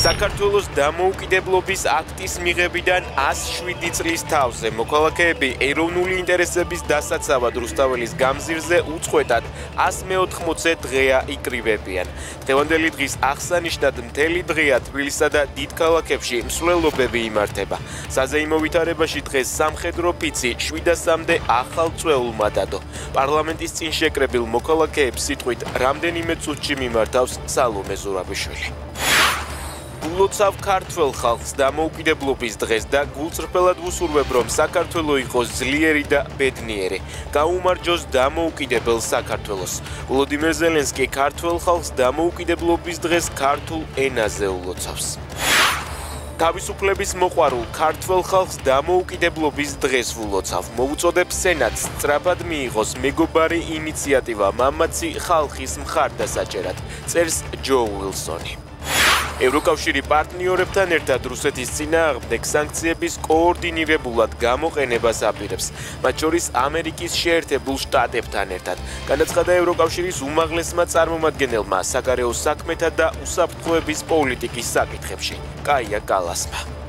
საქართველოს დამოუკიდებლობის აქტის მიღებიდან 107 წლის თავზე მოქალაქეები ეროვნული ინტერესების დასაცავად რუსთაველის გამზირზე უწყვეტად 180 დღეა იკრიბებიან. დღევანდელი დღის აღსანიშნად მთელი დღეა თბილისსა და დიდ ქალაქებში მსვლელობები იმართება. საზეიმო ვითარებაში დღეს სამხედრო ფიცი 700-მდე ახალ წვეულმა დადო. პარლამენტის წინ შეკრებილ მოქალაქეებს სიტყვით რამდენიმე წუთში მიმართავს სალომე ზურაბიშვილი. გულოცავ ქართველ ხალხს დამოუკიდებლობის დღეს და გულწრფელად ვუსურვებ, რომ საქართველო იყოს ძლიერი და ბედნიერი. გაუმარჯოს დამოუკიდებელ საქართველოს. ვლოდიმერ ზელენსკი ქართველ ხალხს დამოუკიდებლობის დღეს ქართულ ენაზე ულოცავს. თავისუფლების მოყვარულ ქართველ ხალხს დამოუკიდებლობის დღეს ვულოცავ. მოვუწოდებ სენატს სწრაფად მიიღოს მეგობარი ინიციატივა მამაცი ხალხის მხარდასაჭერად. წერს ჯო უილსონი. ევროკავშირი პარტნიორებთან ერთად რუსეთის წინააღმდეგ სანქციების კოორდინირებულად გამოყენებას აპირებს, მათ შორის ამერიკის შეერთებულ შტატებთან ერთად. განაცხადა ევროკავშირის უმაღლესმა წარმომადგენელმა საგარეო საქმეთა და უსაფრთხოების პოლიტიკის საკითხებში, კაია კალასმა.